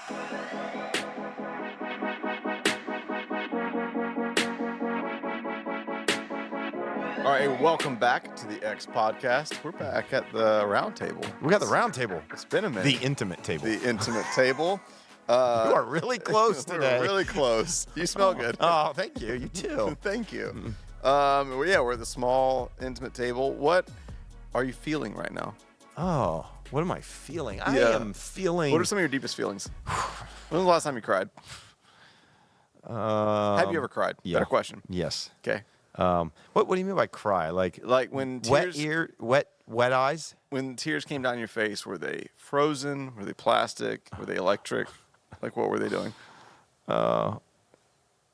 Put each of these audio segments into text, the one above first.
All right, welcome back to the X Podcast. We're back at the round table. We got the round table. It's been a minute. The intimate table. The intimate table. You are really close today. We're really close. You smell good. Oh, thank you. You too. Thank you. We're at the small intimate table. What are you feeling right now? Oh, what am I feeling? I Yeah. am feeling. What are some of your deepest feelings? When was the last time you cried? Have you ever cried? Yeah. Better question. Yes. Okay. What do you mean by cry? Like when tears, wet eyes? when tears came down your face, were they frozen? Were they plastic? Were they electric? Like, what were they doing?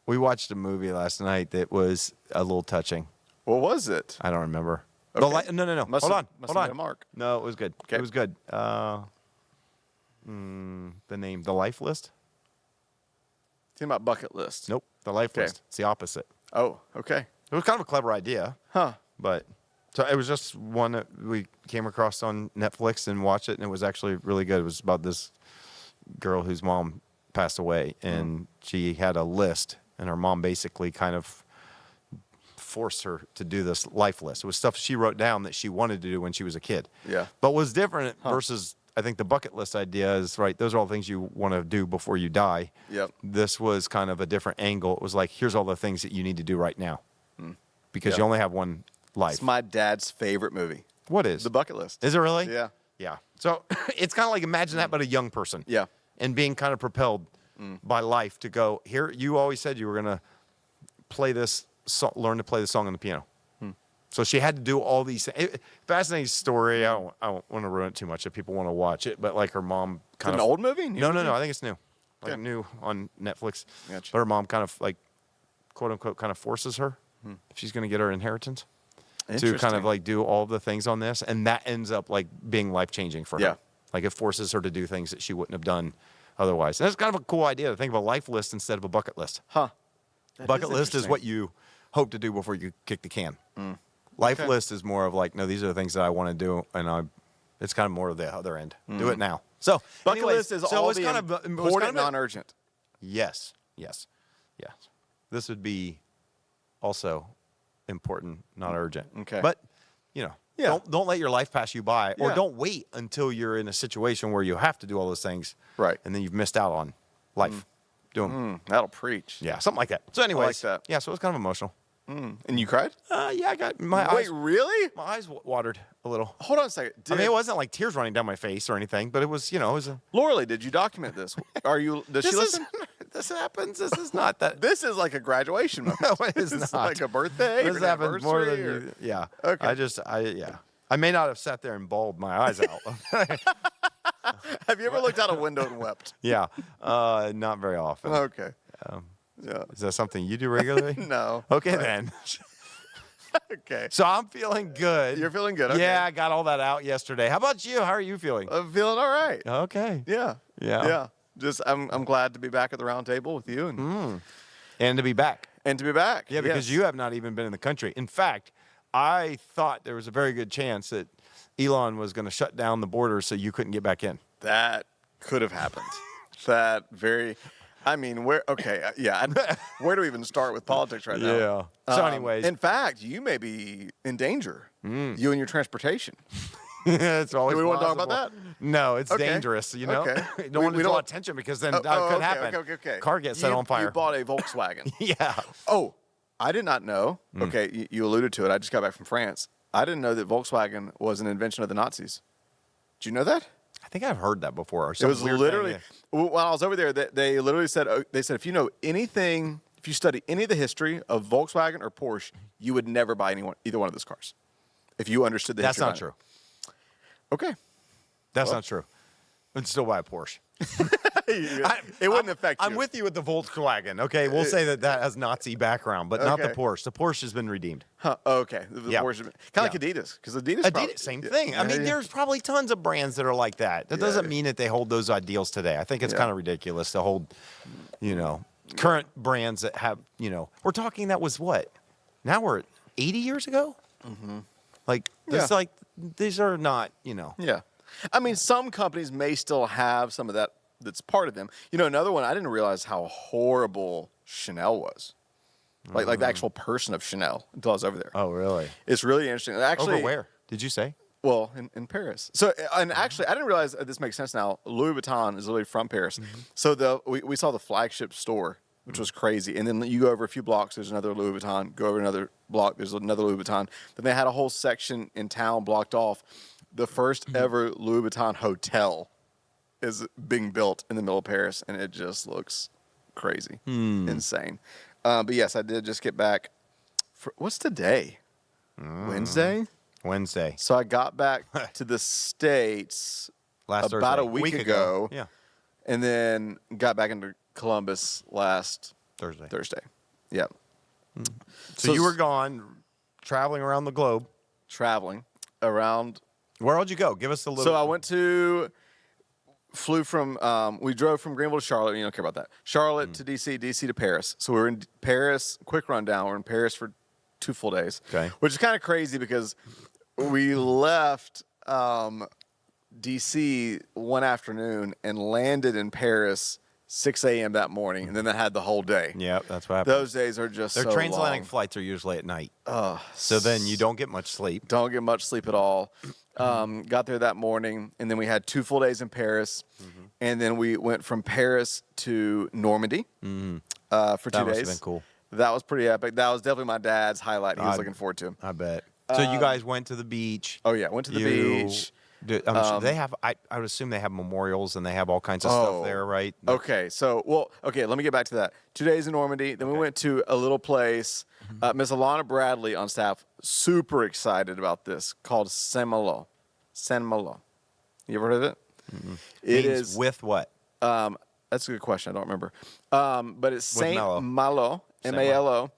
We watched a movie last night that was a little touching. What was it? I don't remember. Okay. No. Must Hold have on. been a Mark. No, it was good. Okay. It was good. The name, The Life List? Think about bucket list. Nope. The Life Okay. List. It's the opposite. Oh, okay. It was kind of a clever idea. Huh. But so it was just one that we came across on Netflix and watched it, and it was actually really good. It was about this girl whose mom passed away, and she had a list, and her mom basically kind of forced her to do this life list. It was stuff she wrote down that she wanted to do when she was a kid. Yeah. But what was different versus, I think, the bucket list idea is, right, those are all things you want to do before you die. Yep. This was kind of a different angle. It was like, here's all the things that you need to do right now. Because Yep. you only have one life. It's my dad's favorite movie. What is? The Bucket List. Is it really? Yeah. Yeah. So it's kind of like, imagine that, but a young person. Yeah. And being kind of propelled by life to go, here, you always said you were going to play this, learn to play the song on the piano. So she had to do all these things. Fascinating story. I don't want to ruin it too much if people want to watch it, but like her mom It's kind an of. old movie? New No. movie? I think it's new. Like Okay. new on Netflix. Gotcha. But her mom kind of like, quote unquote, kind of forces her if she's going to get her inheritance to kind Interesting. of like do all the things on this. And that ends up like being life changing for her. Yeah. Like it forces her to do things that she wouldn't have done otherwise. And that's kind of a cool idea to think of a life list instead of a bucket list. Huh. Bucket list is what you hope to do before you kick the can. Life Okay. list is more of like, no, these are the things that I want to do, and it's kind of more of the other end. Do it now. So Bucket anyways, list is so all it's the kind of it was important, kind of a- non-urgent. Yes. This would be also important, not urgent. Okay. But Yeah. don't let your life pass you by, or Yeah. don't wait until you're in a situation where you have to do all those things, Right. and then you've missed out on life doing. That'll preach. Yeah, something like that. So, anyways, that. yeah. So it was kind of emotional. And you cried? Yeah, I got my Wait, eyes. really? My eyes watered a little. Hold on a second. I mean, it wasn't like tears running down my face or anything, but it was, it was a. Lorelei, did you document this? Does she listen? This happens. This is not that. This is like a graduation moment. No, it is This not. like a birthday. This or an happens more than anniversary, you. Yeah. Okay. Yeah. I may not have sat there and bawled my eyes out. Have you ever looked out a window and wept? Yeah. Not very often. Okay. Yeah. Is that something you do regularly? No. Okay, then. Okay. So I'm feeling good. You're feeling good. Okay. Yeah, I got all that out yesterday. How about you? How are you feeling? I'm feeling all right. Okay. Yeah. Yeah. Yeah. Just I'm glad to be back at the round table with you and And to be back. and to be back. Yeah, because you have not even been in the country. In fact, I thought there was a very good chance that Elon was going to shut down the border so you couldn't get back in. That could have happened. I mean, where do we even start with politics right now? Yeah. So anyways. In fact, you may be in danger. You and your transportation. It's always Do we want to talk possible. about that? No, it's Okay. dangerous, you know? Okay. You don't want to draw attention because then that could happen. Okay. Car gets set on fire. You bought a Volkswagen. Yeah. Oh, I did not know. Okay, you alluded to it. I just got back from France. I didn't know that Volkswagen was an invention of the Nazis. Did you know that? I think I've heard that before. Or It some was weird literally, thing. while I was over there, they literally said, if you know anything, if you study any of the history of Volkswagen or Porsche, you would never buy either one of those cars. If you understood the That's history. not true. Okay. That's not true. I'd still buy a Porsche. It wouldn't affect you. I'm with you with the Volkswagen. Okay, we'll say that has Nazi background, but not the Okay. Porsche. The Porsche has been redeemed. Huh, okay. The Yeah. Porsche, kind of like Yeah. Adidas, because Adidas. Adidas, same thing. I mean, there's probably tons of brands that are like that. That doesn't mean that they hold those ideals today. I think it's Yeah. kind of ridiculous to hold, current brands that have, we're talking that was what? Now we're at 80 years ago? Mm-hmm. Like, this, these are not, Yeah. I mean, some companies may still have some of that's part of them. You know, another one, I didn't realize how horrible Chanel was. Like the actual person of Chanel until I was over there. Oh, really? It's really interesting. Actually, Over where? Did you say? Well, in Paris. So, and actually, I didn't realize this makes sense now. Louis Vuitton is literally from Paris. So we saw the flagship store, which was crazy. And then you go over a few blocks, there's another Louis Vuitton. Go over another block, there's another Louis Vuitton. Then they had a whole section in town blocked off. The first ever Louis Vuitton hotel is being built in the middle of Paris, and it just looks crazy, insane. But yes, I did just get back. What's today? Wednesday? Wednesday. So I got back to the States Last about Thursday. a week ago. Yeah. And then got back into Columbus last Thursday. Yep. So you were gone, traveling around the globe. Traveling around. Where would you go? Give us a little. So I flew from, we drove from Greenville to Charlotte. You don't care about that. Charlotte to DC, DC to Paris. So we were in Paris, quick rundown. We're in Paris for 2 full days. Okay. Which is kind of crazy because we left DC one afternoon and landed in Paris 6 a.m. that morning, and then they had the whole day. Yep, that's what happened. Those days are just Their so transatlantic long. flights are usually at night. So then you don't get much sleep. Don't get much sleep at all. Got there that morning, and then we had 2 full days in Paris, and then we went from Paris to Normandy for 2 That days. must have been cool. That was pretty epic. That was definitely my dad's highlight. He was looking forward to. I bet. So you guys went to the beach. Oh yeah, went to the beach. They have. I would assume they have memorials and they have all kinds of stuff there, right? Okay, let me get back to that. 2 days in Normandy, then we went to a little place. Miss Alana Bradley on staff, super excited about this, called Saint-Malo. Saint-Malo. You ever heard of it? It Means is with what? That's a good question. I don't remember. But it's Saint Malo, M-A-L-O.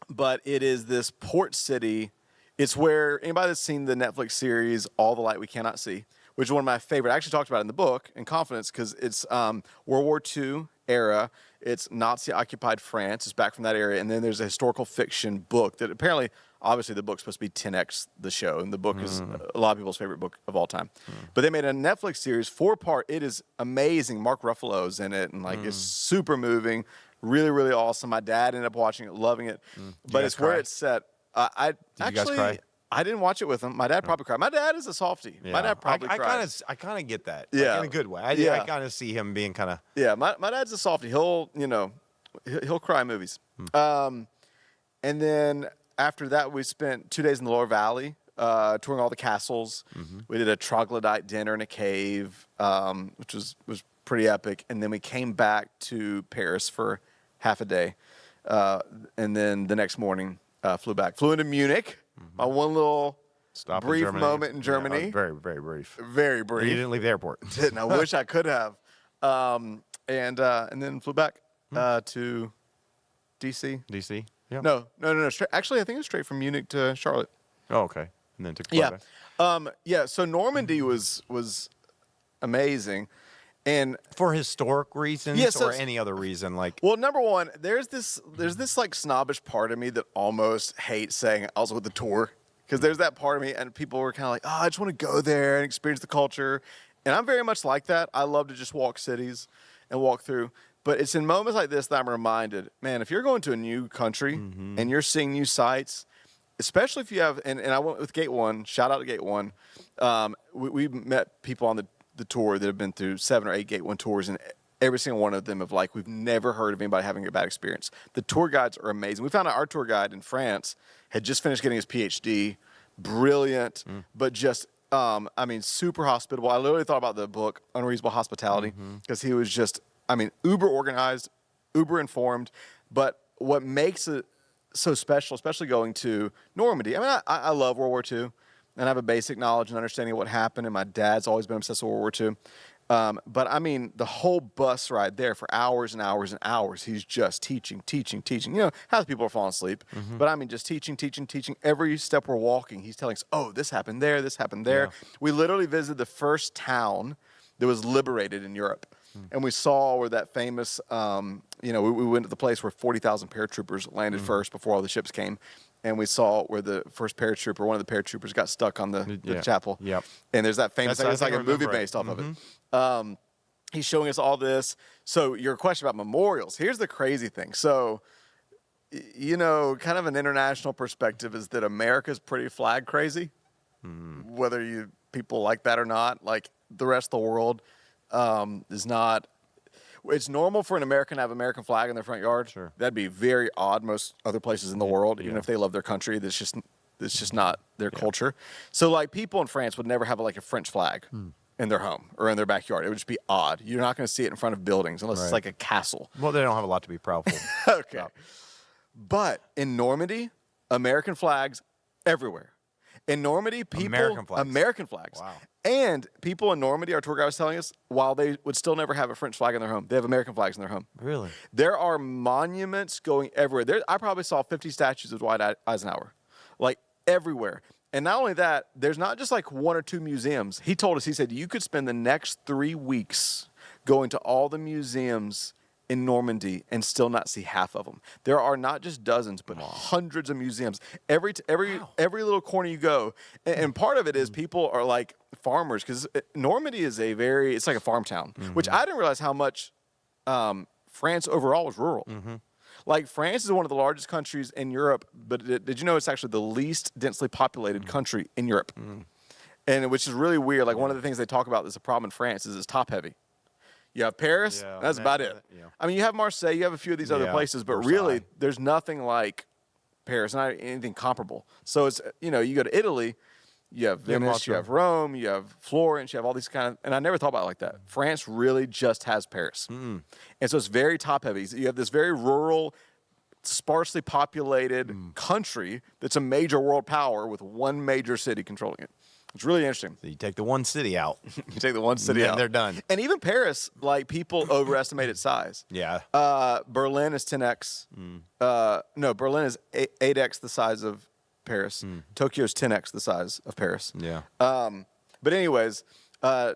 But it is this port city. It's where anybody that's seen the Netflix series All the Light We Cannot See, which is one of my favorite. I actually talked about it in the book in confidence because it's World War II era. It's Nazi-occupied France. It's back from that area. And then there's a historical fiction book that apparently, obviously the book's supposed to be 10x the show. And the book is a lot of people's favorite book of all time. But they made a Netflix series, 4-part. It is amazing. Mark Ruffalo's in it. And it's super moving. Really, really awesome. My dad ended up watching it, loving it. But it's where it's set. Did you guys cry? I didn't watch it with him. My dad probably cried. My dad is a softie. Yeah. My dad probably cried. I kind of get that. Yeah. In a good way. I kind of see him being kind of. Yeah, my dad's a softie. He'll cry in movies. And then after that, we spent 2 days in the Loire Valley, touring all the castles. We did a troglodyte dinner in a cave, which was pretty epic. And then we came back to Paris for half a day. And then the next morning, flew into Munich. My one little brief moment in Germany. Yeah, very, very brief. Very brief. You didn't leave the airport. Didn't. I wish I could have. And then flew back to DC. DC? Yeah. No. Actually, I think it was straight from Munich to Charlotte. Oh, okay. And then took a flight back. So Normandy was amazing. And for historic reasons Yes, or any other reason, like well, number one, there's this like snobbish part of me that almost hates saying I was with the tour because there's that part of me, and people were kind of like, oh, I just want to go there and experience the culture, and I'm very much like that. I love to just walk cities and walk through, but it's in moments like this that I'm reminded, man, if you're going to a new country and you're seeing new sights, especially if you have, and I went with Gate 1. Shout out to Gate 1. We met people on the tour that have been through 7 or 8 Gate 1 tours, and every single one of them have we've never heard of anybody having a bad experience. The tour guides are amazing. We found out our tour guide in France had just finished getting his PhD. Brilliant, but just, super hospitable. I literally thought about the book, Unreasonable Hospitality, because he was just, uber organized, uber informed. But what makes it so special, especially going to Normandy, I love World War II. And I have a basic knowledge and understanding of what happened, and my dad's always been obsessed with World War II. But the whole bus ride there for hours and hours and hours, he's just teaching. Half the people are falling asleep, but just teaching. Every step we're walking, he's telling us, oh, this happened there, this happened there. Yeah. We literally visited the first town that was liberated in Europe. And we saw where that famous, we went to the place where 40,000 paratroopers landed first before all the ships came. And we saw where the first paratrooper, one of the paratroopers, got stuck on the chapel. Yep. And there's that famous, it's like a movie it. based off of it. he's showing us all this. So your question about memorials, here's the crazy thing. So, kind of an international perspective is that America's pretty flag crazy, whether you people like that or not. Like the rest of the world is not. It's normal for an American to have an American flag in their front yard. Sure. That'd be very odd most other places in the world, even if they love their country. That's just not their culture. So like people in France would never have like a French flag in their home or in their backyard. It would just be odd. You're not going to see it in front of buildings unless it's like a castle. Well, they don't have a lot to be proud of. Okay. But in Normandy, American flags everywhere. In Normandy, people American flags. Wow. And people in Normandy, our tour guide was telling us, while they would still never have a French flag in their home, they have American flags in their home. Really? There are monuments going everywhere. I probably saw 50 statues of Dwight Eisenhower, like everywhere. And not only that, there's not just like one or two museums. He told us, he said, you could spend the next 3 weeks going to all the museums in Normandy and still not see half of them. There are not just dozens, but hundreds of museums. Every little corner you go. And part of it is people are like farmers, because Normandy is it's like a farm town, which I didn't realize how much France overall was rural. Like France is one of the largest countries in Europe, but did you know it's actually the least densely populated country in Europe? And which is really weird. Like one of the things they talk about that's a problem in France is it's top heavy. You have Paris, that's about it. I mean, you have Marseille, you have a few of these other places, but really there's nothing like Paris, not anything comparable. So it's, you go to Italy, you have Venice, you have Rome, you have Florence, you have all these and I never thought about it like that. France really just has Paris. And so it's very top heavy. You have this very rural, sparsely populated country that's a major world power with one major city controlling it. It's really interesting. So you take the one city out. You take the one city out. And they're done. And even Paris, like people overestimate its size. Yeah. Berlin is 10x. No, Berlin is 8x the size of Paris. Tokyo's 10x the size of Paris. Yeah. But anyways,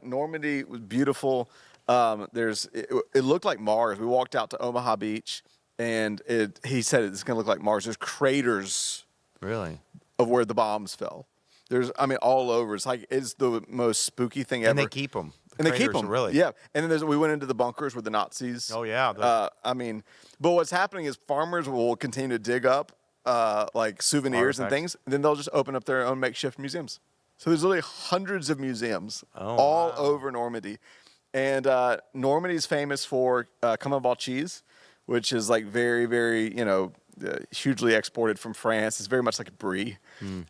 Normandy was beautiful. It looked like Mars. We walked out to Omaha Beach, and he said it's going to look like Mars. There's craters. Really? Of where the bombs fell. All over. It's the most spooky thing ever. And they keep them. They keep them. Really? Yeah. And then we went into the bunkers with the Nazis. Oh, yeah. But what's happening is farmers will continue to dig up like souvenirs and things, and then they'll just open up their own makeshift museums. So there's literally hundreds of museums all over Normandy. And Normandy's famous for Camembert cheese, which is like very, very, hugely exported from France. It's very much like a brie.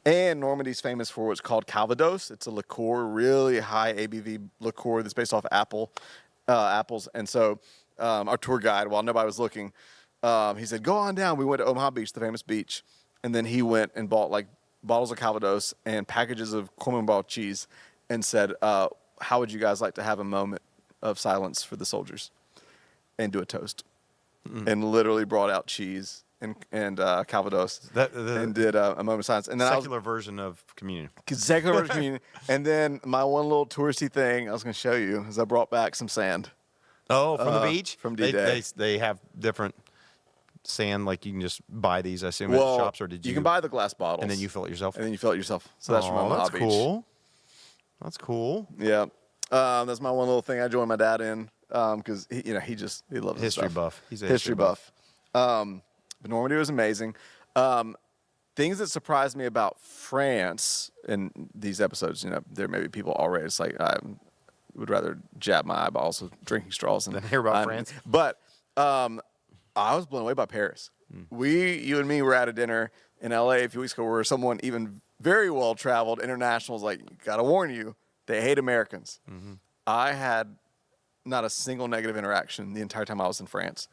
And Normandy's famous for what's called Calvados. It's a liqueur, really high ABV liqueur that's based off apples. And so our tour guide, while nobody was looking, he said, go on down. We went to Omaha Beach, the famous beach. And then he went and bought like bottles of Calvados and packages of Camembert cheese and said, how would you guys like to have a moment of silence for the soldiers and do a toast? And literally brought out cheese and Calvados and did a moment of silence. And then secular version of communion. Secular version of communion. And then my one little touristy thing I was going to show you is I brought back some sand. Oh, from the beach? From D-Day. They have different sand, like you can just buy these, I assume, at shops, or did you? You can buy the glass bottles. And then you fill it yourself? And then you fill it yourself. So that's from Omaha Beach. Cool. That's cool. Yeah. That's my one little thing I joined my dad in because he loves history this stuff. buff. He's a history buff. But Normandy was amazing. Things that surprised me about France in these episodes, there may be people already. It's like I would rather jab my eyeballs with drinking straws than hear about France. But I was blown away by Paris. You and me were at a dinner in LA a few weeks ago where someone even very well traveled international was like, gotta warn you, they hate Americans. I had not a single negative interaction the entire time I was in France.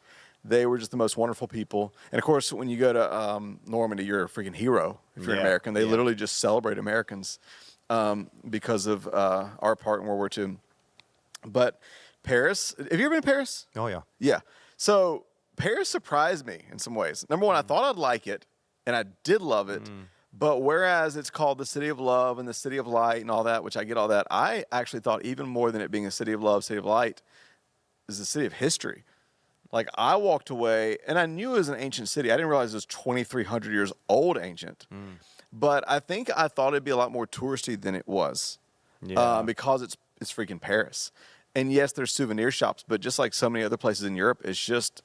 They were just the most wonderful people. And of course, when you go to Normandy, you're a freaking hero if you're an American. They literally just celebrate Americans because of our part in World War II. But Paris, have you ever been to Paris? Oh, yeah. Yeah. So Paris surprised me in some ways. Number one, I thought I'd like it, and I did love it. But whereas it's called the City of Love and the City of Light and all that, which I get all that, I actually thought even more than it being a City of Love, City of Light, is a city of history. Like, I walked away, and I knew it was an ancient city. I didn't realize it was 2,300 years old ancient. But I think I thought it'd be a lot more touristy than it was because it's freaking Paris. And yes, there's souvenir shops, but just like so many other places in Europe, it's just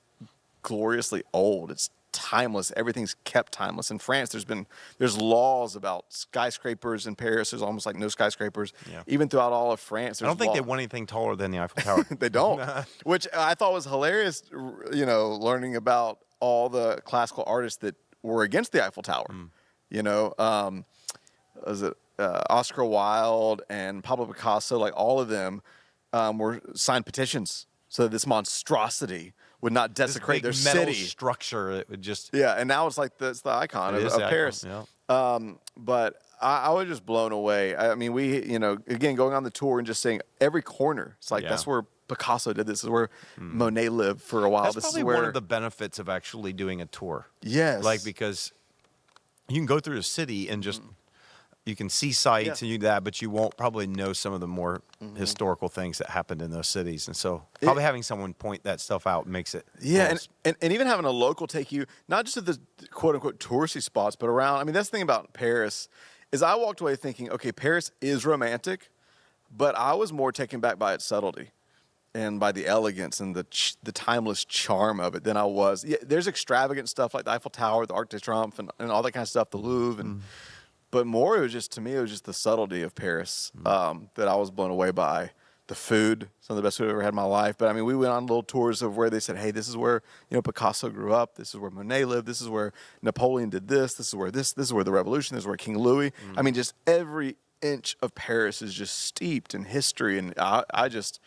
gloriously old. It's timeless. Everything's kept timeless. In France, there's laws about skyscrapers. In Paris, there's almost like no skyscrapers. Yeah. Even throughout all of France, I there's don't think they law. want anything taller than the Eiffel Tower. They don't, which I thought was hilarious. Learning about all the classical artists that were against the Eiffel Tower. Was it Oscar Wilde and Pablo Picasso? Like all of them were signed petitions so that this monstrosity would not desecrate their This big metal city. structure. It would just. Yeah, and now it's like it's the icon It of is the icon, Paris. yeah. But I was just blown away. I mean, we, again, going on the tour and just seeing every corner. It's like, Yeah. that's where Picasso did this. This is where Monet lived for a while. That's This probably is where, one of the benefits of actually doing a tour. yes. Like, because you can go through the city and just you can see sights Yeah. and you do that, but you won't probably know some of the more historical things that happened in those cities. And so probably having someone point that stuff out makes it. Yeah, almost- and even having a local take you, not just to the quote-unquote touristy spots, but around. I mean, that's the thing about Paris, is I walked away thinking, okay, Paris is romantic, but I was more taken back by its subtlety and by the elegance and the timeless charm of it than I was. Yeah, there's extravagant stuff like the Eiffel Tower, the Arc de Triomphe, and all that kind of stuff, the Louvre, and but more, it was just, to me, it was just the subtlety of Paris that I was blown away by. The food, some of the best food I've ever had in my life. But I mean, we went on little tours of where they said, hey, this is where, Picasso grew up. This is where Monet lived. This is where Napoleon did this. This is where this is where the revolution, this is where King Louis. I mean, just every inch of Paris is just steeped in history. And I just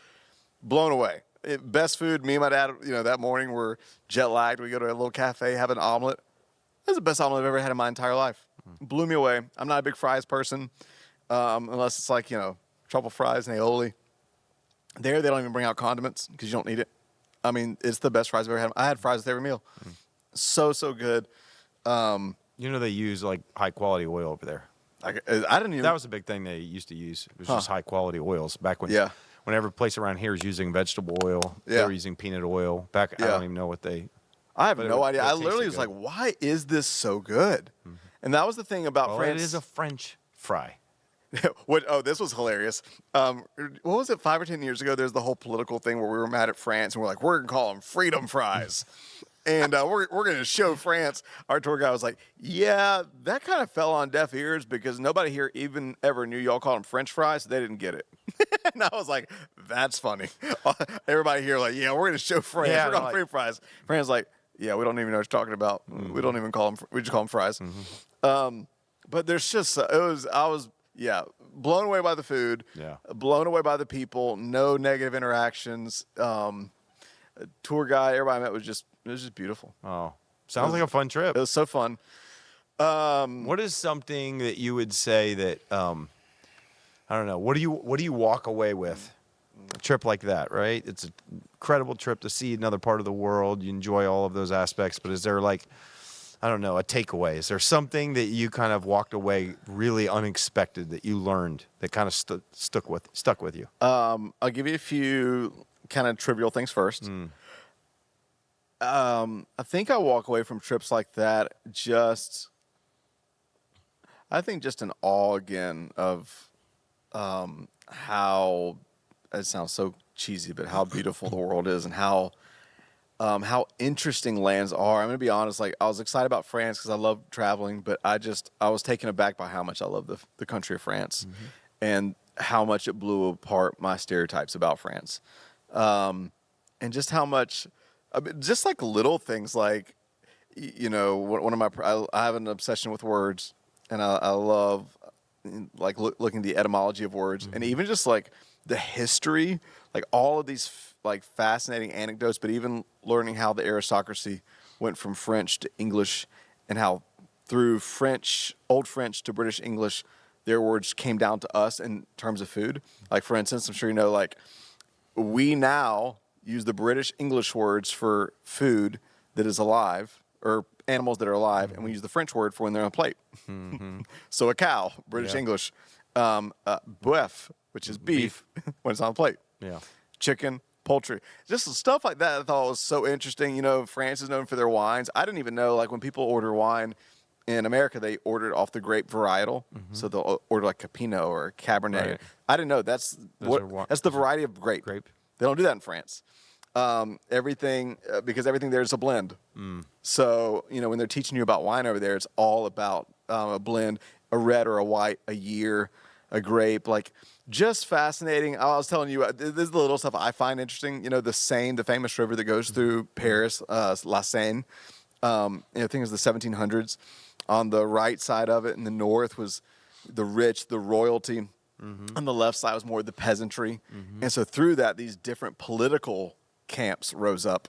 blown away. Best food, me and my dad, that morning we're jet lagged. We go to a little cafe, have an omelet. That's the best omelet I've ever had in my entire life. Blew me away. I'm not a big fries person, unless it's like, truffle fries and aioli. There, they don't even bring out condiments because you don't need it. I mean, it's the best fries I've ever had. I had fries with every meal. So good. they use like high quality oil over there. I didn't even. That was a big thing they used to use. It was just high quality oils back when. Yeah. Whenever place around here is using vegetable oil, they Yeah. were using peanut oil. I Yeah. don't even know what they. I have but no it idea. I tasted literally was good. like, why is this so good? And that was the thing about Well, France. it is a French fry. This was hilarious. What was it, 5 or 10 years ago? There's the whole political thing where we were mad at France and we're like, we're going to call them freedom fries. And we're going to show France. Our tour guy was like, yeah, that kind of fell on deaf ears because nobody here even ever knew y'all called them French fries. So they didn't get it. And I was like, that's funny. Everybody here like, yeah, we're going to show France. Yeah, we're going like- freedom fries. France like, yeah, we don't even know what you're talking about. We don't even call them, we just call them fries. But there's just, I was blown away by the food. Yeah. Blown away by the people. No negative interactions. Tour guide, everybody I met was just beautiful. Oh, sounds like a fun trip. It was so fun. What is something that you would say that I don't know? What do you walk away with? A trip like that, right? It's an incredible trip to see another part of the world. You enjoy all of those aspects, but is there like, I don't know, a takeaway? Is there something that you kind of walked away really unexpected that you learned that kind of stuck with you? I'll give you a few kind of trivial things first. I think I walk away from trips like that just in awe again of how, it sounds so cheesy, but how beautiful the world is and how interesting lands are. I'm going to be honest, like I was excited about France because I love traveling, but I was taken aback by how much I love the country of France and how much it blew apart my stereotypes about France. And just how much, I mean, just like little things like, one of I have an obsession with words and I love like looking at the etymology of words and even just like the history, like all of these like fascinating anecdotes, but even learning how the aristocracy went from French to English and how through Old French to British English, their words came down to us in terms of food. Like for instance, I'm sure like we now use the British English words for food that is alive or animals that are alive, and we use the French word for when they're on a plate. So a cow, British Yeah. English. Bœuf, which is beef, when it's on a plate. Yeah. Chicken, poultry, just stuff like that I thought was so interesting. France is known for their wines. I didn't even know, like when people order wine, in America, they order it off the grape varietal. So they'll order like a Pinot or a Cabernet. Right. I didn't know that's that's the variety of grape. Grape. They don't do that in France. Everything because everything there is a blend. So when they're teaching you about wine over there, it's all about a blend, a red or a white, a year, a grape. Like just fascinating. I was telling you, this is the little stuff I find interesting. The Seine, the famous river that goes through Paris, La Seine. I think it was the 1700s. On the right side of it, in the north, was the rich, the royalty. On the left side was more the peasantry. And so through that, these different political camps rose up.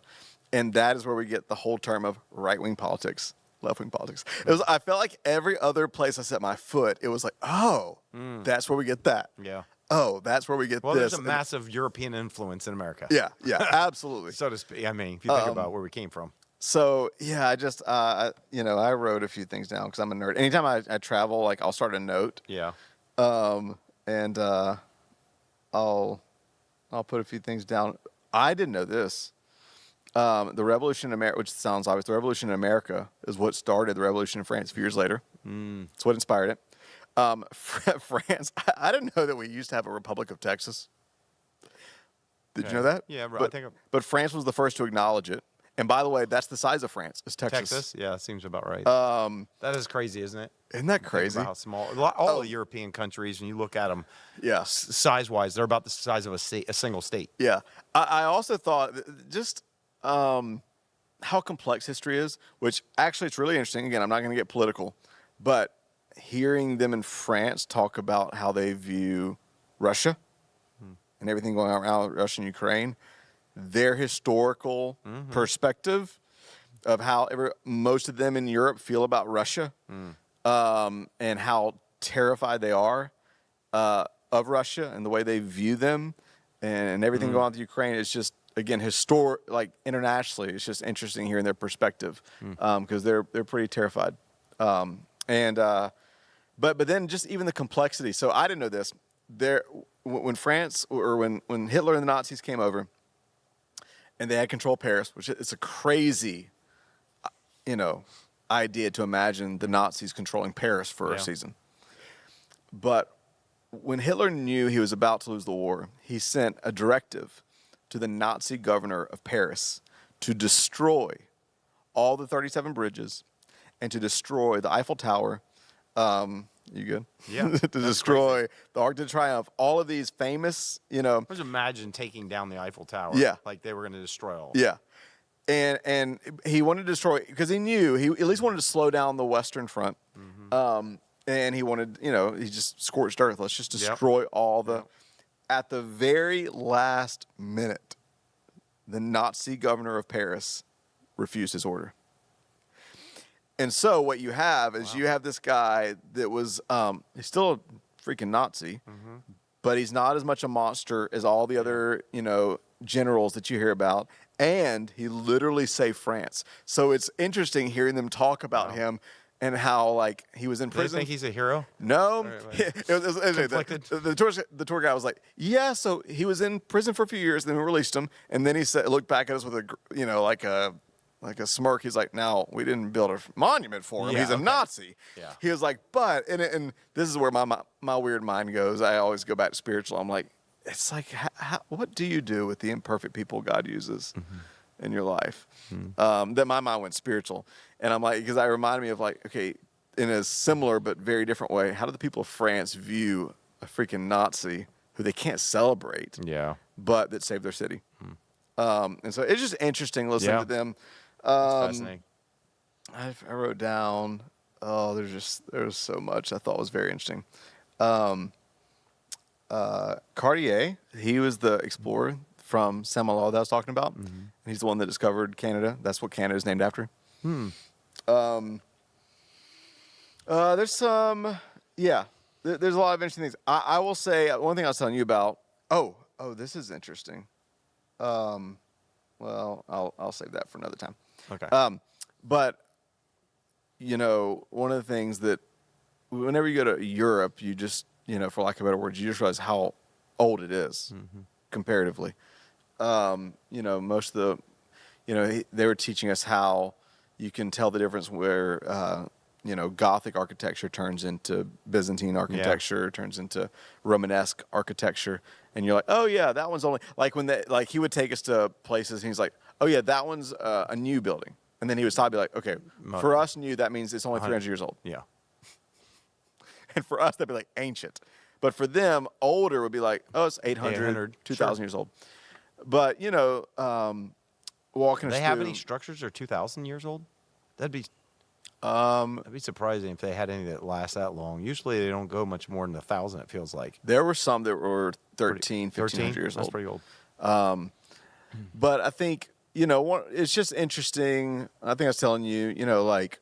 And that is where we get the whole term of right-wing politics, left-wing politics. I felt like every other place I set my foot, it was like, oh, that's where we get that. Yeah. Oh, that's where we get Well, this. there's a massive European influence in America. Yeah, absolutely. So to speak. I mean, if you think about where we came from. So yeah, I just I wrote a few things down because I'm a nerd. Anytime I travel, like I'll start a note. Yeah. And I'll put a few things down. I didn't know this. The Revolution in America, which sounds obvious, the Revolution in America is what started the Revolution in France a few years later. It's what inspired it. France, I didn't know that we used to have a Republic of Texas. Did you know that? Yeah, but, but France was the first to acknowledge it. And by the way, that's the size of France. It's Texas. Texas? Yeah, that seems about right. That is crazy, isn't it? Isn't that crazy? How small. All the European countries, when you look at them, yeah, size-wise, they're about the size of a single state. Yeah. I also thought just how complex history is, which actually it's really interesting. Again, I'm not going to get political, but hearing them in France talk about how they view Russia and everything going on around Russia and Ukraine, their historical perspective of how most of them in Europe feel about Russia, and how terrified they are of Russia and the way they view them, and everything going on with Ukraine is just, again, like internationally, it's just interesting hearing their perspective because they're pretty terrified. But then just even the complexity. So I didn't know this. When France or when Hitler and the Nazis came over, and they had control of Paris, which it's a crazy, idea to imagine the Nazis controlling Paris for a season. But when Hitler knew he was about to lose the war, he sent a directive to the Nazi governor of Paris to destroy all the 37 bridges and to destroy the Eiffel Tower. You good? Yeah. To destroy the Arc de Triomphe, all of these famous, Just imagine taking down the Eiffel Tower. Yeah. Like they were going to destroy all. Yeah. And he wanted to destroy, because he knew, he at least wanted to slow down the Western Front. And he wanted, he just scorched earth. Let's just destroy all the, at the very last minute, the Nazi governor of Paris refused his order. And so what you have is you have this guy that was, he's still a freaking Nazi, but he's not as much a monster as all the other, generals that you hear about. And he literally saved France. So it's interesting hearing them talk about him and how, like, he was in prison. Do you think he's a hero? No. Conflicted? The tour guy was like, yeah, so he was in prison for a few years, then we released him. And then he looked back at us with like a smirk. He's like, now, we didn't build a monument for him. Yeah, He's a Nazi. Yeah. He was like, but, and this is where my weird mind goes. I always go back to spiritual. I'm like, it's like, what do you do with the imperfect people God uses in your life? Then my mind went spiritual. And I'm like, because I reminded me of like, okay, in a similar but very different way, how do the people of France view a freaking Nazi who they can't celebrate, but that saved their city? And so it's just interesting listening to them. That's fascinating. I wrote down, there's so much I thought was very interesting. Cartier, he was the explorer from Saint-Malo that I was talking about. And he's the one that discovered Canada. That's what Canada is named after. There's some, there's a lot of interesting things. I will say, one thing I was telling you about, this is interesting. Well, I'll save that for another time. Okay. But, one of the things that whenever you go to Europe, you just, for lack of better words, you just realize how old it is comparatively. Most of the, they were teaching us how you can tell the difference where, Gothic architecture turns into Byzantine architecture, turns into Romanesque architecture, and you're like, oh yeah, that one's only like he would take us to places, and he's like, oh yeah, that one's a new building, and then he would stop, and be like, okay, for us new, that means it's only 300 years old, Yeah. and for us that'd be like ancient, but for them older would be like, oh, it's 800, 2,000 years old, but walking. Do they have any structures that are 2,000 years old? That'd be surprising if they had any that last that long. Usually they don't go much more than 1,000, it feels like. There were some that were 1,500 years old. That's pretty old. But I think, it's just interesting. I think I was telling you, like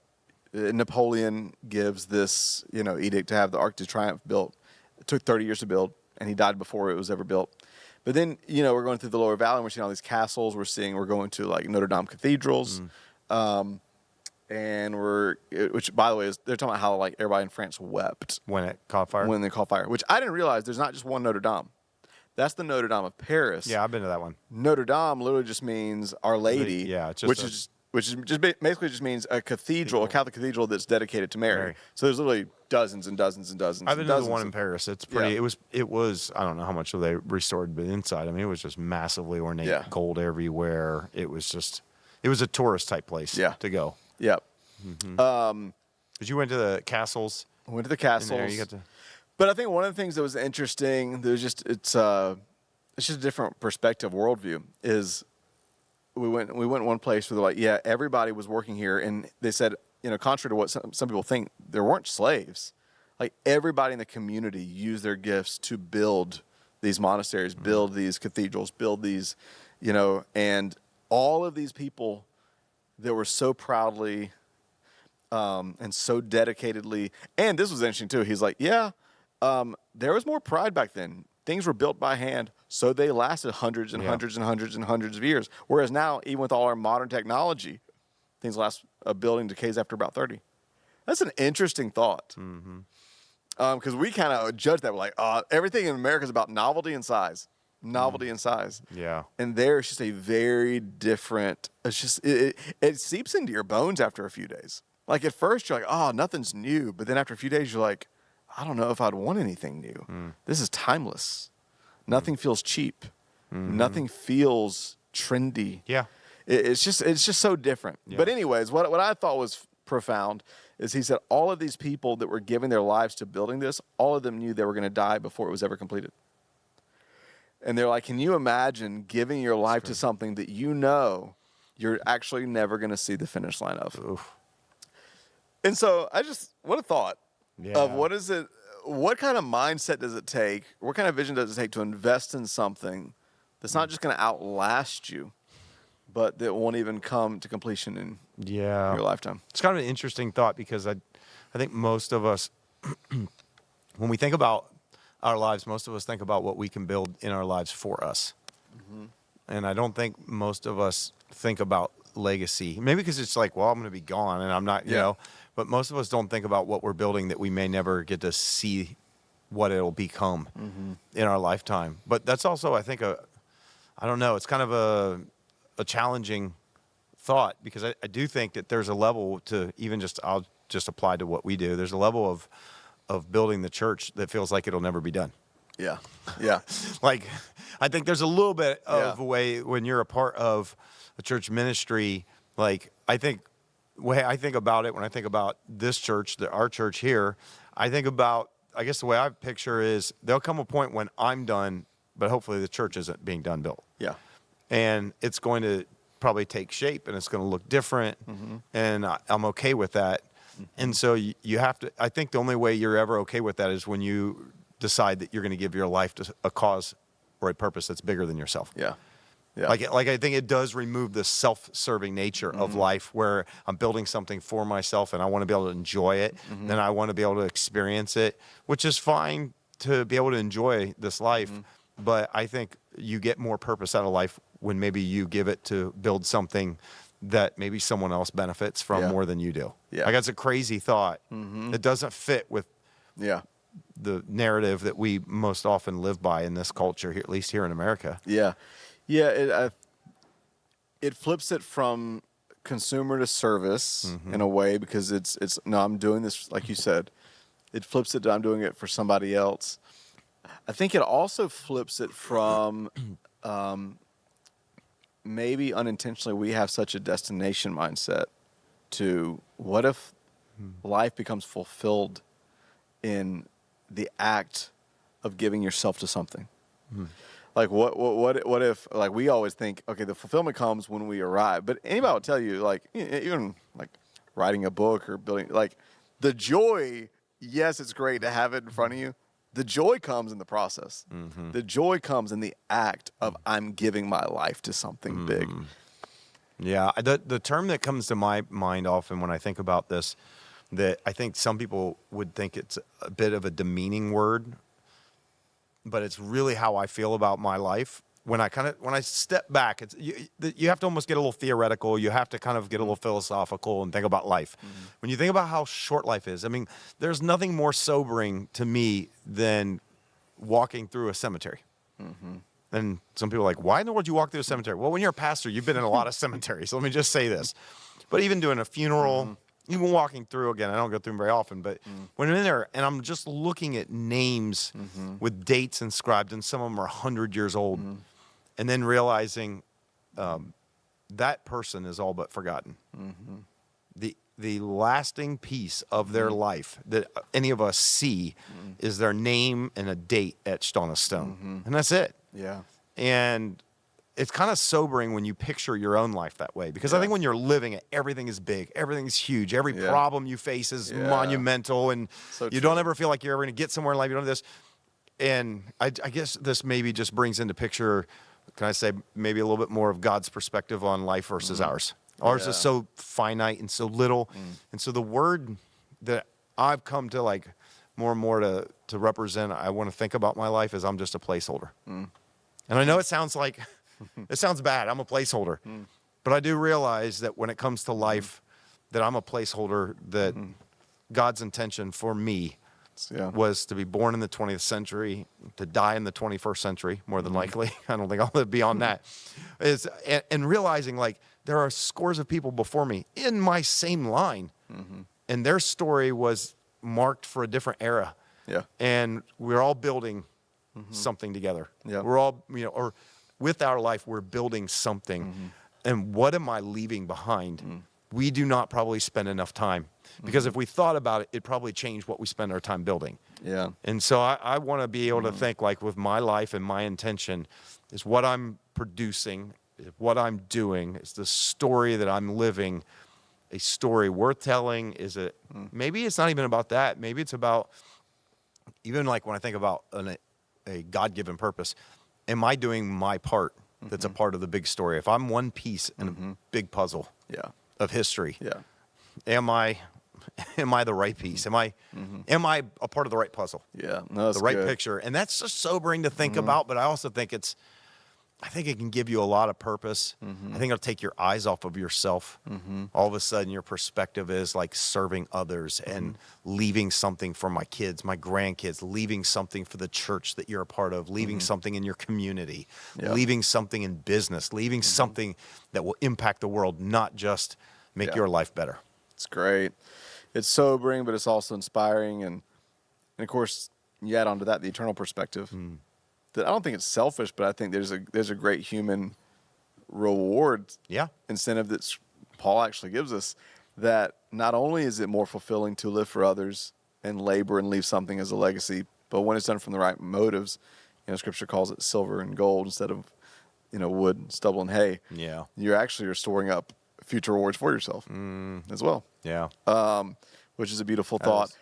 Napoleon gives this, edict to have the Arc de Triomphe built. It took 30 years to build, and he died before it was ever built. But then, we're going through the Lower Valley, and we're seeing all these castles. We're going to like Notre Dame cathedrals. And which by the way, they're talking about how like everybody in France wept When it caught fire? when they caught fire, which I didn't realize there's not just one Notre Dame. That's the Notre Dame of Paris. Yeah, I've been to that one. Notre Dame literally just means Our Lady. Yeah, it's just which is just basically just means a cathedral, a Catholic cathedral that's dedicated to Mary. So there's literally dozens and dozens and dozens. I've been and to the one in Paris. It's pretty. Yeah. It was. I don't know how much they restored, but inside, I mean, it was just massively ornate, Yeah. gold everywhere. It was a tourist type place. To go. Yep. But you went to the castles. I went to the In castles. there, you got to. But I think one of the things that was interesting, it's just a different perspective, worldview. Is we went one place where they're like, yeah, everybody was working here, and they said, contrary to what some people think, there weren't slaves. Like everybody in the community used their gifts to build these monasteries, build these cathedrals, build these, and all of these people that were so proudly and so dedicatedly, and this was interesting too. He's like, yeah, there was more pride back then. Things were built by hand, so they lasted hundreds and hundreds and hundreds and hundreds of years. Whereas now, even with all our modern technology, things last, a building decays after about 30. That's an interesting thought. Because we kind of judge that. We're like, everything in America is about novelty and size. Novelty and size. Yeah. And there, it's just a very different, it's just, it seeps into your bones after a few days. Like at first, you're like, oh, nothing's new. But then after a few days, you're like, I don't know if I'd want anything new. This is timeless. Nothing feels cheap. Nothing feels trendy. Yeah. It's just so different. Yeah. But anyways, what I thought was profound is he said all of these people that were giving their lives to building this, all of them knew they were going to die before it was ever completed. And they're like, can you imagine giving your life to something that you're actually never going to see the finish line of? Oof. And so what a thought. Yeah. Of what kind of mindset does it take? What kind of vision does it take to invest in something that's not just going to outlast you, but that won't even come to completion in your lifetime? It's kind of an interesting thought because I think most of us, when we think about our lives, most of us think about what we can build in our lives for us. And I don't think most of us think about legacy. Maybe because it's like, well, I'm going to be gone and I'm not, you know. But most of us don't think about what we're building that we may never get to see what it'll become in our lifetime. But that's also, I think, I don't know, it's kind of a challenging thought because I do think that there's a level to even I'll just apply to what we do. There's a level of building the church that feels like it'll never be done. Yeah. Yeah. Like, I think there's a little bit of a way when you're a part of a church ministry, like, I think way I think about it when I think about this church, our church here, I think about, I guess the way I picture is there'll come a point when I'm done, but hopefully the church isn't being done built. Yeah. And it's going to probably take shape and it's going to look different. And I'm okay with that. And so you have to, I think the only way you're ever okay with that is when you decide that you're going to give your life to a cause or a purpose that's bigger than yourself. Yeah. Yeah. Like I think it does remove the self-serving nature of life where I'm building something for myself and I want to be able to enjoy it and I want to be able to experience it, which is fine to be able to enjoy this life. But I think you get more purpose out of life when maybe you give it to build something that maybe someone else benefits from more than you do. Yeah. Like that's a crazy thought. It doesn't fit with the narrative that we most often live by in this culture, at least here in America. Yeah. Yeah, it flips it from consumer to service in a way, because it's no, I'm doing this like you said. It flips it to I'm doing it for somebody else. I think it also flips it from maybe unintentionally we have such a destination mindset to what if life becomes fulfilled in the act of giving yourself to something. Like what if, like, we always think, okay, the fulfillment comes when we arrive, but anybody will tell you, like, even like writing a book or building, like, the joy, yes, it's great to have it in front of you. The joy comes in the process. The joy comes in the act of I'm giving my life to something big. Yeah, the term that comes to my mind often when I think about this, that I think some people would think it's a bit of a demeaning word, but it's really how I feel about my life. When I step back, it's you have to almost get a little theoretical. You have to kind of get a little philosophical and think about life. When you think about how short life is, I mean, there's nothing more sobering to me than walking through a cemetery. And some people are like, why in the world would you walk through a cemetery? Well, when you're a pastor, you've been in a lot of cemeteries. So let me just say this. But even doing a funeral, even walking through, again, I don't go through them very often, but when I'm in there and I'm just looking at names with dates inscribed, and some of them are 100 years old, and then realizing that person is all but forgotten. The lasting piece of their life that any of us see is their name and a date etched on a stone. And that's it. Yeah. And it's kind of sobering when you picture your own life that way, because I think when you're living it, everything is big, everything's huge, every problem you face is monumental, and So you don't ever feel like you're ever going to get somewhere in life. You don't do this. And I guess this maybe just brings into picture, can I say, maybe a little bit more of God's perspective on life versus ours. Ours is so finite and so little. And so the word that I've come to like more and more to represent, I want to think about my life as I'm just a placeholder. And I know it sounds like, it sounds bad. I'm a placeholder. But I do realize that when it comes to life, that I'm a placeholder, that God's intention for me was to be born in the 20th century, to die in the 21st century, more than likely. I don't think I'll live beyond that. And realizing, like, there are scores of people before me in my same line, and their story was marked for a different era. Yeah. And we're all building something together. Yeah. We're all, or with our life, we're building something. And what am I leaving behind? We do not probably spend enough time, because if we thought about it, it'd probably change what we spend our time building. Yeah. And so I want to be able to think, like, with my life and my intention is what I'm producing, what I'm doing, is the story that I'm living, a story worth telling. Is it, maybe it's not even about that. Maybe it's about, even like when I think about a God-given purpose, am I doing my part that's a part of the big story? If I'm one piece in a big puzzle of history, am I the right piece? Am I a part of the right puzzle? Yeah. No, that's the right good. picture. And that's just sobering to think about, but I also think I think it can give you a lot of purpose. I think it'll take your eyes off of yourself. All of a sudden, your perspective is like serving others and leaving something for my kids, my grandkids, leaving something for the church that you're a part of, leaving something in your community, leaving something in business, leaving something that will impact the world, not just make your life better. It's great. It's sobering, but it's also inspiring. And of course, you add on to that the eternal perspective. That I don't think it's selfish, but I think there's a great human reward incentive that Paul actually gives us, that not only is it more fulfilling to live for others and labor and leave something as a legacy, but when it's done from the right motives, Scripture calls it silver and gold instead of, wood, stubble, and hay. Yeah. You're storing up future rewards for yourself as well. Yeah. Which is a beautiful thought.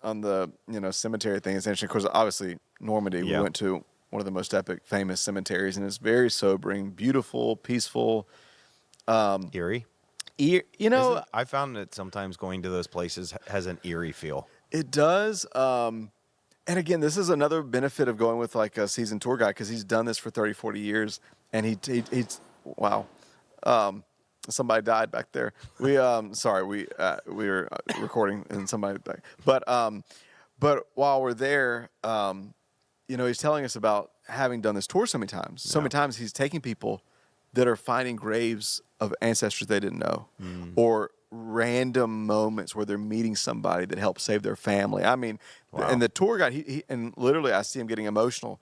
On the cemetery thing, it's interesting because obviously Normandy, we went to one of the most epic, famous cemeteries, and it's very sobering, beautiful, peaceful, Eerie. I found that sometimes going to those places has an eerie feel. It does. And again, this is another benefit of going with like a seasoned tour guide, because he's done this for 30, 40 years, and he's wow. Somebody died back there. We were recording and somebody died. But while we're there, he's telling us about having done this tour so many times. So many times he's taking people that are finding graves of ancestors they didn't know, or random moments where they're meeting somebody that helped save their family. I mean, Wow. and the tour guide, he and literally I see him getting emotional,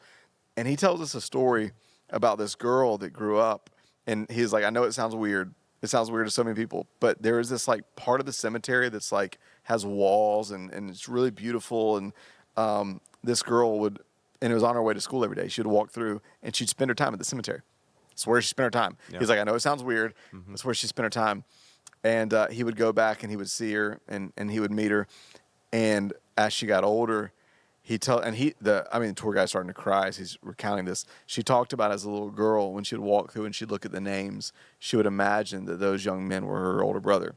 and he tells us a story about this girl that grew up, and he's like, I know it sounds weird. It sounds weird to so many people, but there is this like part of the cemetery that's like has walls and it's really beautiful. And this girl would, and it was on her way to school every day. She would walk through and she'd spend her time at the cemetery. It's where she spent her time. Yeah. He's like, I know it sounds weird. That's where she spent her time. And he would go back and he would see her and he would meet her. And as she got older, the tour guide starting to cry as he's recounting this. She talked about as a little girl, when she would walk through and she'd look at the names, she would imagine that those young men were her older brother.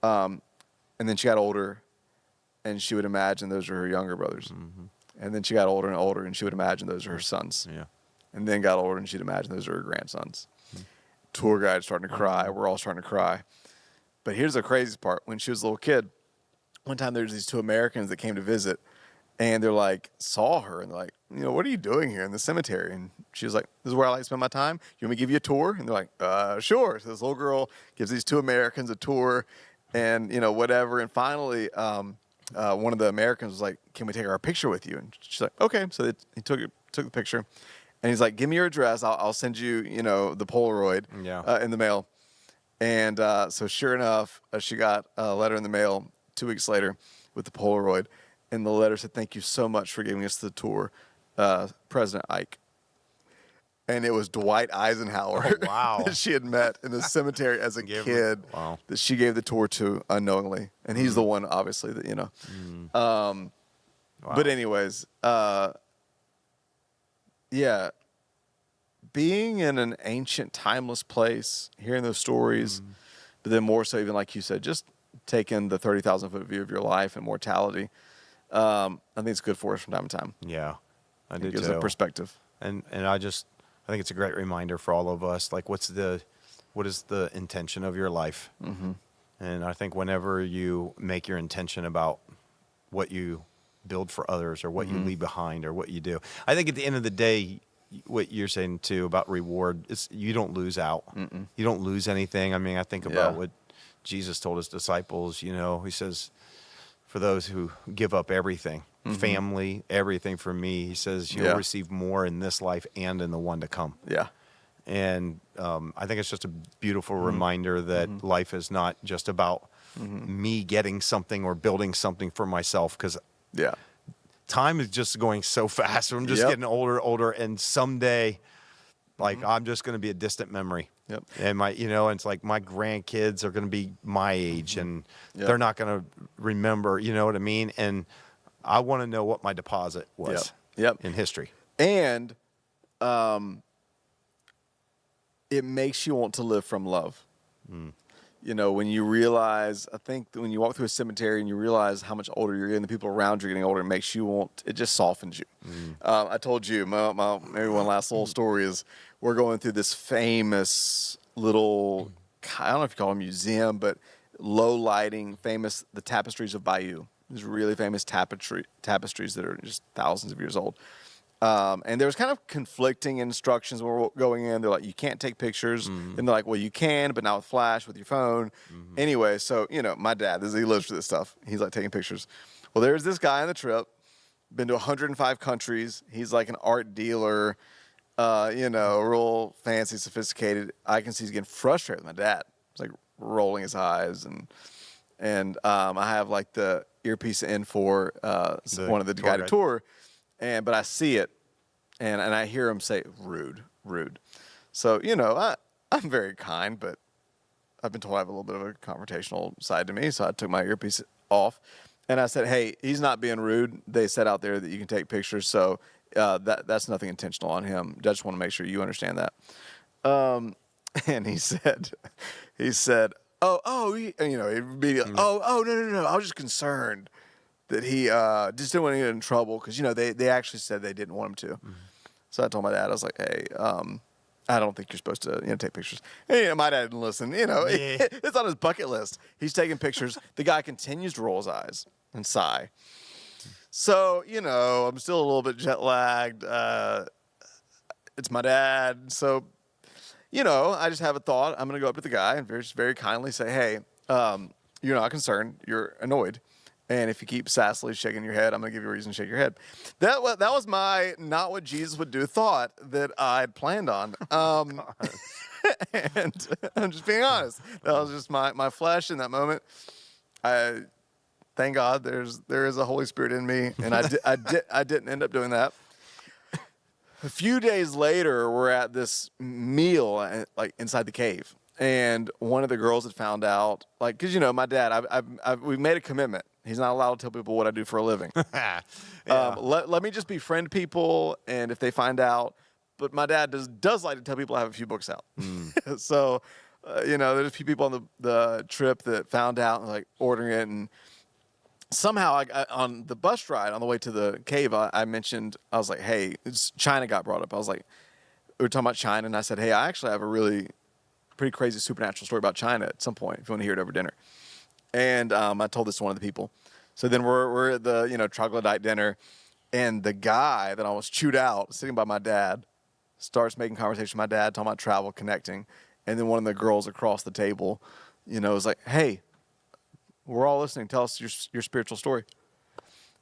And then she got older and she would imagine those were her younger brothers. And then she got older and older and she would imagine those are her sons. Yeah. And then got older and she'd imagine those are her grandsons. Tour guide starting to cry. We're all starting to cry. But here's the crazy part. When she was a little kid, one time there's these two Americans that came to visit. And they're like, saw her, and they're like, what are you doing here in the cemetery? And she was like, this is where I like to spend my time. You want me to give you a tour? And they're like, sure. So this little girl gives these two Americans a tour and, whatever. And finally, one of the Americans was like, can we take our picture with you? And she's like, okay. So he took the picture. And he's like, give me your address. I'll send you, the Polaroid in the mail. And so sure enough, she got a letter in the mail 2 weeks later with the Polaroid. And the letter said, thank you so much for giving us the tour, President Ike. And it was Dwight Eisenhower wow. that she had met in the cemetery as a kid Wow. that she gave the tour to unknowingly. And he's the one, obviously, that, Wow. But anyways, yeah, being in an ancient, timeless place, hearing those stories, but then more so even like you said, just taking the 30,000-foot view of your life and mortality, I think it's good for us from time to time. Yeah, I do It gives too. a perspective. And I think it's a great reminder for all of us. Like, what is the intention of your life? And I think whenever you make your intention about what you build for others or what you leave behind or what you do, I think at the end of the day, what you're saying too about reward is you don't lose out. You don't lose anything. I mean, I think about what Jesus told his disciples. He says, for those who give up everything, family, everything for me, he says, you'll receive more in this life and in the one to come. Yeah. And I think it's just a beautiful reminder that life is not just about me getting something or building something for myself, because time is just going so fast. I'm just getting older, and someday, like, I'm just going to be a distant memory. Yep. And it's like my grandkids are going to be my age, and they're not going to remember, you know what I mean? And I want to know what my deposit was in history. And it makes you want to live from love. When you realize, I think that when you walk through a cemetery and you realize how much older you're getting, the people around you are getting older, it makes you want, it just softens you. I told you, my maybe one last little story is we're going through this famous little, I don't know if you call it a museum, but low lighting, famous, the tapestries of Bayeux. These really famous tapestries that are just thousands of years old. And there was kind of conflicting instructions when we were going in. They're like, you can't take pictures. And they're like, well, you can, but not with flash, with your phone. Anyway, so, my dad, he lives for this stuff. He's like taking pictures. Well, there's this guy on the trip, been to 105 countries. He's like an art dealer, real fancy, sophisticated. I can see he's getting frustrated with my dad. He's like rolling his eyes. And I have like the earpiece in for one of the guided tour. But I see it, and I hear him say, rude. So, I'm very kind, but I've been told I have a little bit of a confrontational side to me, so I took my earpiece off, and I said, hey, he's not being rude. They said out there that you can take pictures, so that's nothing intentional on him. I just want to make sure you understand that. And he said, he immediately, no, I was just concerned that he just didn't want to get in trouble because, they actually said they didn't want him to. So I told my dad, I was like, hey, I don't think you're supposed to, take pictures. And, my dad didn't listen. It's on his bucket list. He's taking pictures. The guy continues to roll his eyes and sigh. So, I'm still a little bit jet lagged. It's my dad. So I just have a thought. I'm going to go up to the guy and very kindly say, hey, you're not concerned. You're annoyed. And if you keep sassily shaking your head, I'm going to give you a reason to shake your head. That was my not what Jesus would do thought that I'd planned on. And I'm just being honest. That was just my flesh in that moment. Thank God there is a Holy Spirit in me, and I didn't end up doing that. A few days later, we're at this meal like inside the cave, and one of the girls had found out, like, because my dad, we've made a commitment. He's not allowed to tell people what I do for a living. Yeah. Let me just befriend people, and if they find out, but my dad does like to tell people I have a few books out. So, there's a few people on the trip that found out and like ordering it, and somehow on the bus ride on the way to the cave, I mentioned, I was like, hey, China got brought up. I was like, we were talking about China, and I said, hey, I actually have a really pretty crazy supernatural story about China at some point if you want to hear it over dinner. And I told this to one of the people. So then we're at the troglodyte dinner, and the guy that almost chewed out sitting by my dad starts making conversation with my dad, talking about travel, connecting, and then one of the girls across the table, was like, hey, we're all listening. Tell us your spiritual story.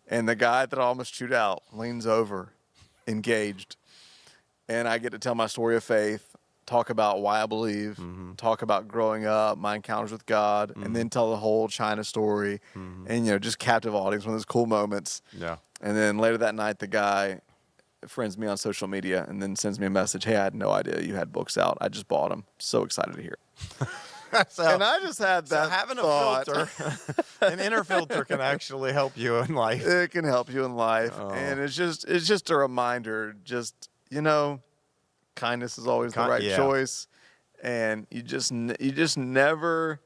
And the guy that almost chewed out leans over, engaged, and I get to tell my story of faith, talk about why I believe, talk about growing up, my encounters with God, and then tell the whole China story, and just captive audience, one of those cool moments. Yeah. And then later that night, the guy friends me on social media and then sends me a message. Hey, I had no idea you had books out. I just bought them. So excited to hear it. And I just had that having thought. a filter, an inner filter can actually help you in life. It can help you in life, and it's just a reminder. Just kindness is always the right choice, and you just never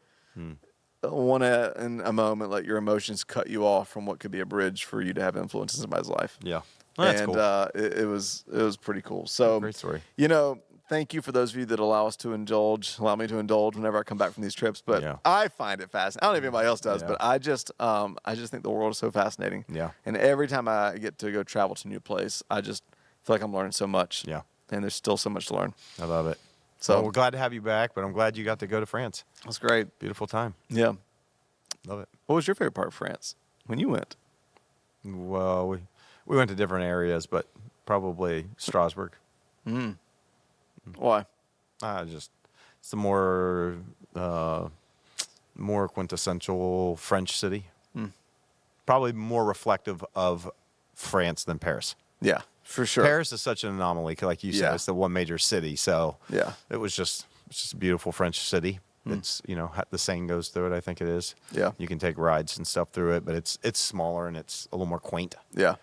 want to, in a moment, let your emotions cut you off from what could be a bridge for you to have influence in somebody's life. Yeah, well, that's and cool. It was pretty cool. So great story. Thank you for those of you that allow me to indulge whenever I come back from these trips. But I find it fascinating. I don't know if anybody else does, but I just think the world is so fascinating. Yeah. And every time I get to go travel to a new place, I just feel like I'm learning so much. Yeah. And there's still so much to learn. I love it. So well, we're glad to have you back, but I'm glad you got to go to France. That's great. Beautiful time. Yeah. Love it. What was your favorite part of France when you went? Well, we went to different areas, but probably Strasbourg. Why? It's the more quintessential French city. Probably more reflective of France than Paris. Yeah, for sure. Paris is such an anomaly, like you said. It's the one major city, so it was just a beautiful French city. It's the Seine goes through it. I think it is. Yeah, you can take rides and stuff through it, but it's smaller and it's a little more quaint. Yeah.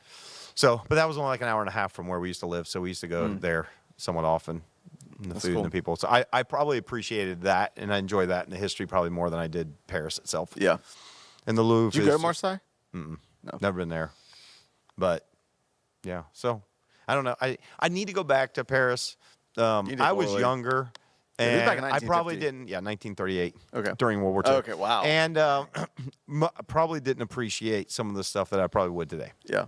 So, but that was only like an hour and a half from where we used to live, so we used to go there somewhat often. And the food and the people. So I probably appreciated that, and I enjoy that in the history probably more than I did Paris itself. Yeah. And the Louvre. Did you go to Marseille? No. Never been there. But yeah, so I don't know. I need to go back to Paris. I was younger, and I probably didn't. Yeah, 1938. Okay. During World War II. Okay, wow. And probably didn't appreciate some of the stuff that I probably would today. Yeah.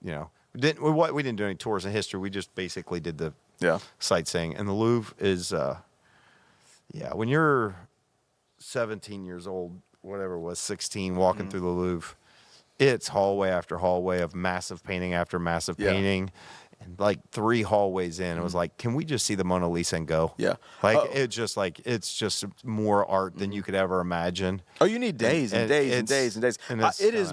We didn't do any tours in history. We just basically did the sightseeing. And the Louvre is, when you're 17 years old, whatever it was, 16, walking through the Louvre, it's hallway after hallway of massive painting after massive painting. And like 3 hallways in, it was like, can we just see the Mona Lisa and go? Yeah. It's just more art than you could ever imagine. Oh, you need days and days and days and days. And it is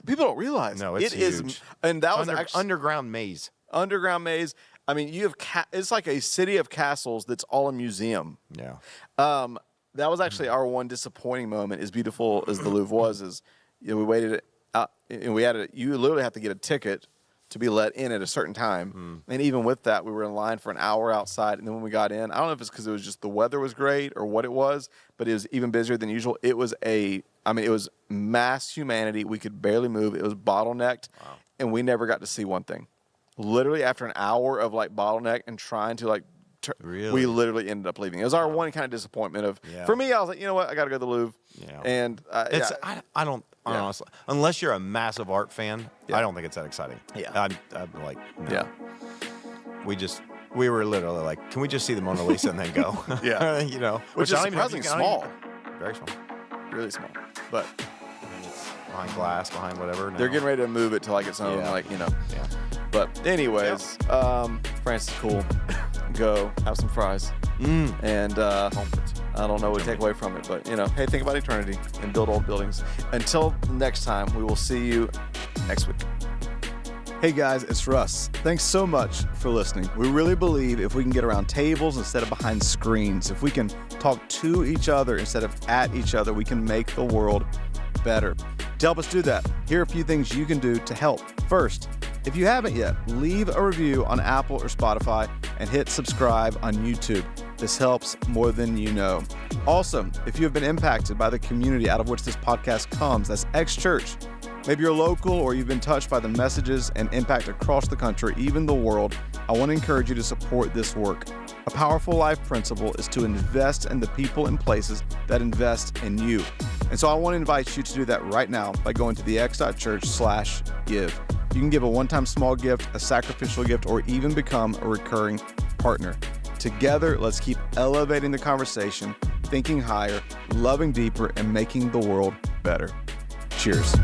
people don't realize. No, it's huge. And that was actually underground maze. Underground maze. I mean, you have it's like a city of castles that's all a museum. Yeah. That was actually our one disappointing moment. As beautiful as the Louvre was, we waited out, and you literally have to get a ticket to be let in at a certain time. And even with that, we were in line for an hour outside. And then when we got in, I don't know if it's because it was just the weather was great or what it was, but it was even busier than usual. It was it was mass humanity. We could barely move. It was bottlenecked, and we never got to see one thing. Literally after an hour of like bottleneck and trying to we literally ended up leaving. It was our one kind of disappointment of, for me, I was like, you know what? I got to go to the Louvre. Yeah. And I don't, honestly, unless you're a massive art fan, I don't think it's that exciting. Yeah. I'm like, no. Yeah. We just we were literally like, can we just see the Mona Lisa and then go? Yeah. you know, Which is I don't even know if surprisingly you can- small. Very small. Really small. But Behind glass, behind whatever. they're getting ready to move it to like its own, Yeah. Yeah. But anyways, France is cool. Go have some fries. And I don't know what to take away from it, but hey, think about eternity and build old buildings. Until next time, we will see you next week. Hey guys, it's Russ. Thanks so much for listening. We really believe if we can get around tables instead of behind screens, if we can talk to each other instead of at each other, we can make the world better. To help us do that, here are a few things you can do to help. First, if you haven't yet, leave a review on Apple or Spotify and hit subscribe on YouTube. This helps more than you know. Also, if you have been impacted by the community out of which this podcast comes, that's X Church. Maybe you're local or you've been touched by the messages and impact across the country, even the world. I want to encourage you to support this work. A powerful life principle is to invest in the people and places that invest in you. And so I want to invite you to do that right now by going to thex.church/give. You can give a one-time small gift, a sacrificial gift, or even become a recurring partner. Together, let's keep elevating the conversation, thinking higher, loving deeper, and making the world better. Cheers.